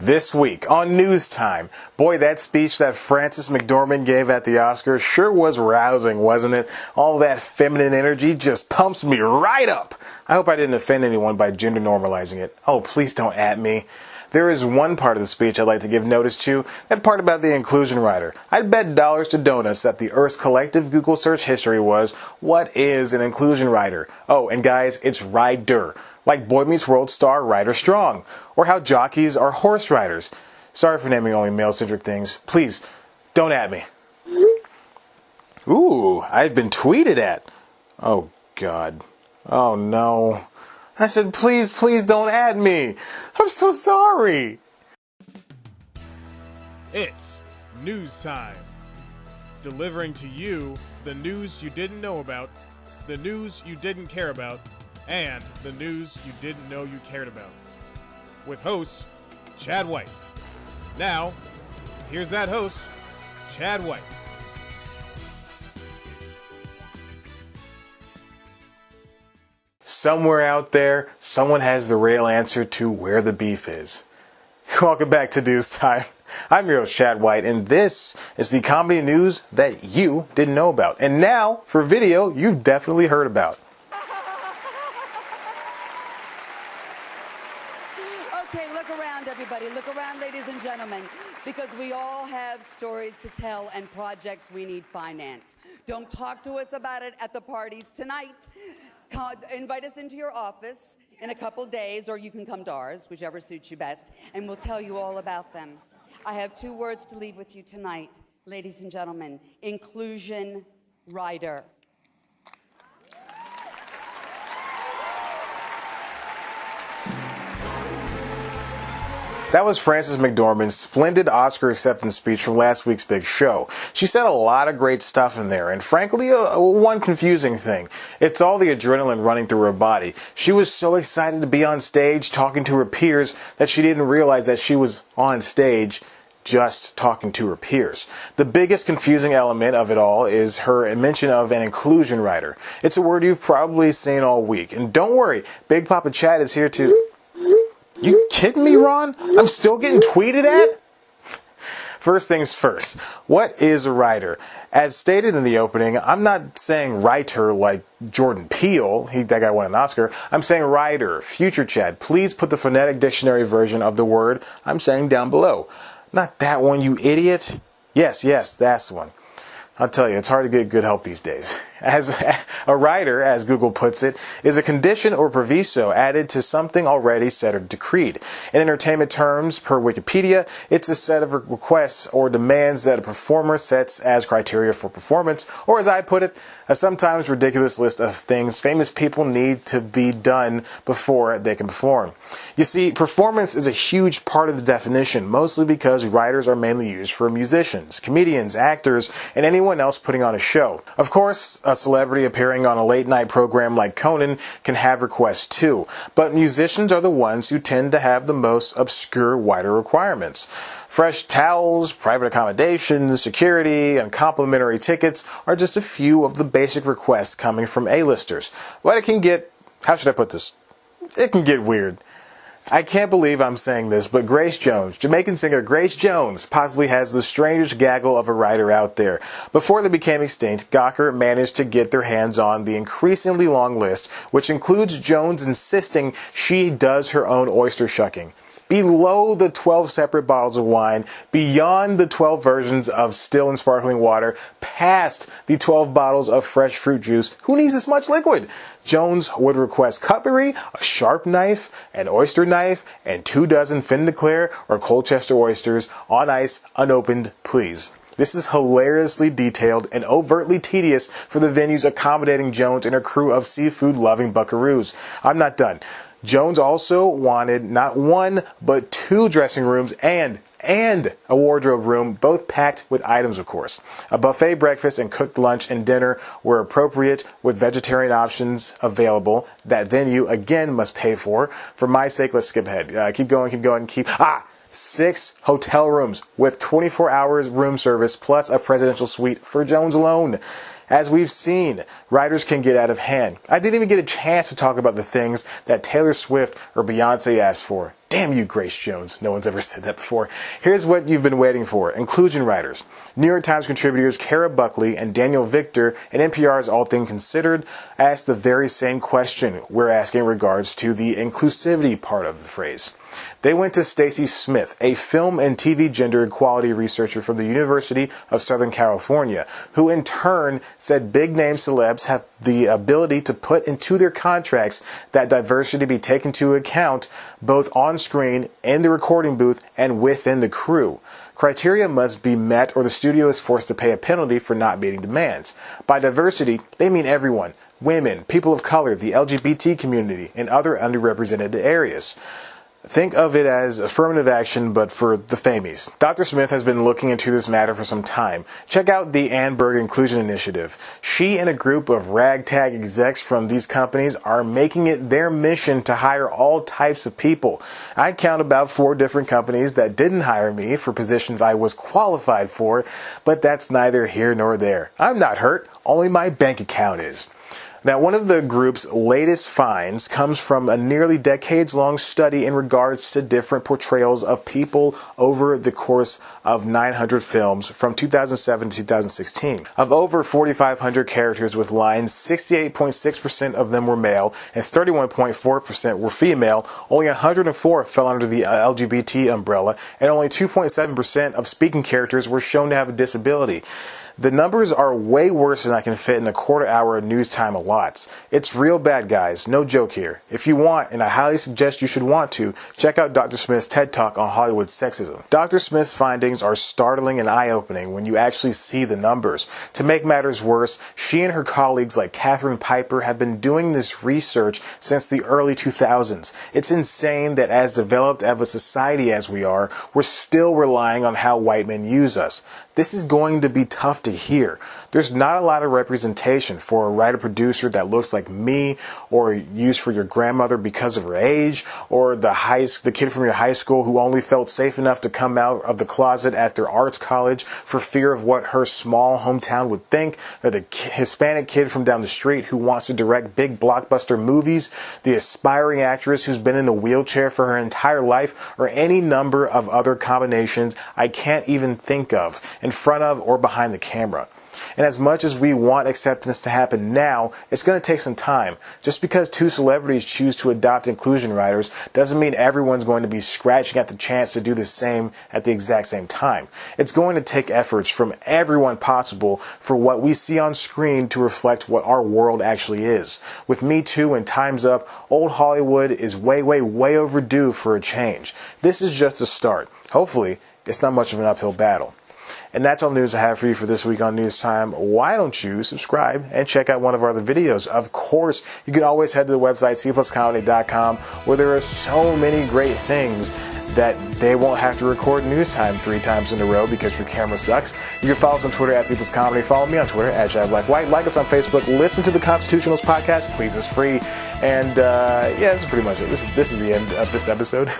This week on News Time, boy, that speech that Frances McDormand gave at the Oscars sure was rousing, wasn't it? All that feminine energy just pumps me right up. I hope I didn't offend anyone by gender normalizing it. Oh, please don't at me. There is one part of the speech I'd like to give notice to, that part about the inclusion rider. I'd bet dollars to donuts that the Earth's collective Google search history was, what is an inclusion rider? Oh, and guys, it's rider. Like Boy Meets World star Ryder Strong, or how jockeys are horse riders. Sorry for naming only male-centric things. Please, don't at me. Ooh, I've been tweeted at. Oh, God. Oh, no. I said, please don't at me. I'm so sorry. It's news time. Delivering to you the news you didn't know about, the news you didn't care about, and the news you didn't know you cared about. With host, Chad White. Now, here's that host, Chad White. Somewhere out there, someone has the real answer to where the beef is. Welcome back to News Time. I'm your host, Chad White, and this is the comedy news that you didn't know about. And now, for video you've definitely heard about. Okay, look around, everybody. Look around, ladies and gentlemen, because we all have stories to tell and projects we need finance. Don't talk to us about it at the parties tonight. Invite us into your office in a couple days, or you can come to ours, whichever suits you best, and we'll tell you all about them. I have 2 words to leave with you tonight, ladies and gentlemen. Inclusion rider. That was Frances McDormand's splendid Oscar acceptance speech from last week's big show. She said a lot of great stuff in there, and frankly, one confusing thing. It's all the adrenaline running through her body. She was so excited to be on stage talking to her peers that she didn't realize that she was on stage just talking to her peers. The biggest confusing element of it all is her mention of an inclusion rider. It's a word you've probably seen all week. And don't worry, Big Papa Chad is here to... You kidding me, Ron? I'm still getting tweeted at? First things first, what is a writer? As stated in the opening, I'm not saying writer like Jordan Peele, that guy won an Oscar. I'm saying writer. Future Chad, please put the phonetic dictionary version of the word I'm saying down below. Not that one, you idiot. Yes, that's the one. I'll tell you, it's hard to get good help these days. As a rider, as Google puts it, is a condition or proviso added to something already said or decreed. In entertainment terms, per Wikipedia, it's a set of requests or demands that a performer sets as criteria for performance, or as I put it, a sometimes ridiculous list of things famous people need to be done before they can perform. You see, performance is a huge part of the definition, mostly because writers are mainly used for musicians, comedians, actors, and anyone else putting on a show. Of course, a celebrity appearing on a late-night program like Conan can have requests too, but musicians are the ones who tend to have the most obscure writer requirements. Fresh towels, private accommodations, security, and complimentary tickets are just a few of the basic requests coming from A-listers. But it can get, how should I put this? It can get weird. I can't believe I'm saying this, but Grace Jones, Jamaican singer Grace Jones, possibly has the strangest gaggle of a writer out there. Before they became extinct, Gawker managed to get their hands on the increasingly long list, which includes Jones insisting she does her own oyster shucking. Below the 12 separate bottles of wine, beyond the 12 versions of still and sparkling water, past the 12 bottles of fresh fruit juice. Who needs this much liquid? Jones would request cutlery, a sharp knife, an oyster knife, and 24 fin de Claire or Colchester oysters on ice, unopened, please. This is hilariously detailed and overtly tedious for the venues accommodating Jones and her crew of seafood-loving buckaroos. I'm not done. Jones also wanted not 1, but 2 dressing rooms and a wardrobe room, both packed with items, of course. A buffet breakfast and cooked lunch and dinner were appropriate, with vegetarian options available. That venue, again, must pay for. For my sake, let's skip ahead. Keep going. 6 hotel rooms with 24 hours room service plus a presidential suite for Jones alone. As we've seen, writers can get out of hand. I didn't even get a chance to talk about the things that Taylor Swift or Beyonce asked for. Damn you, Grace Jones. No one's ever said that before. Here's what you've been waiting for. Inclusion writers. New York Times contributors Kara Buckley and Daniel Victor and NPR's All Things Considered asked the very same question we're asking in regards to the inclusivity part of the phrase. They went to Stacy Smith, a film and TV gender equality researcher from the University of Southern California, who in turn said big-name celebs have the ability to put into their contracts that diversity be taken into account both on screen, in the recording booth, and within the crew. Criteria must be met or the studio is forced to pay a penalty for not meeting demands. By diversity, they mean everyone. Women, people of color, the LGBT community, and other underrepresented areas. Think of it as affirmative action, but for the famies. Dr. Smith has been looking into this matter for some time. Check out the Annberg Inclusion Initiative. She and a group of ragtag execs from these companies are making it their mission to hire all types of people. I count about 4 different companies that didn't hire me for positions I was qualified for, but that's neither here nor there. I'm not hurt, only my bank account is. Now, one of the group's latest finds comes from a nearly decades-long study in regards to different portrayals of people over the course of 900 films from 2007 to 2016. Of over 4,500 characters with lines, 68.6% of them were male and 31.4% were female. Only 104 fell under the LGBT umbrella, and only 2.7% of speaking characters were shown to have a disability. The numbers are way worse than I can fit in a quarter-hour of news time allots. It's real bad, guys. No joke here. If you want, and I highly suggest you should want to, check out Dr. Smith's TED Talk on Hollywood sexism. Dr. Smith's findings are startling and eye-opening when you actually see the numbers. To make matters worse, she and her colleagues like Catherine Piper have been doing this research since the early 2000s. It's insane that as developed of a society as we are, we're still relying on how white men use us. This is going to be tough to hear. There's not a lot of representation for a writer-producer that looks like me, or used for your grandmother because of her age, or the kid from your high school who only felt safe enough to come out of the closet at their arts college for fear of what her small hometown would think, or the Hispanic kid from down the street who wants to direct big blockbuster movies, the aspiring actress who's been in a wheelchair for her entire life, or any number of other combinations I can't even think of, in front of or behind the camera. And as much as we want acceptance to happen now, it's going to take some time. Just because 2 celebrities choose to adopt inclusion writers doesn't mean everyone's going to be scratching at the chance to do the same at the exact same time. It's going to take efforts from everyone possible for what we see on screen to reflect what our world actually is. With Me Too and Time's Up, old Hollywood is way overdue for a change. This is just a start. Hopefully, it's not much of an uphill battle. And that's all the news I have for you for this week on News Time. Why don't you subscribe and check out one of our other videos? Of course, you can always head to the website, cpluscomedy.com, where there are so many great things that they won't have to record News Time 3 times in a row because your camera sucks. You can follow us on Twitter at cpluscomedy. Follow me on Twitter at JadBlackWhite. Like us on Facebook. Listen to the Constitutionals podcast. Please, it's free. And yeah, that's pretty much it. This is the end of this episode.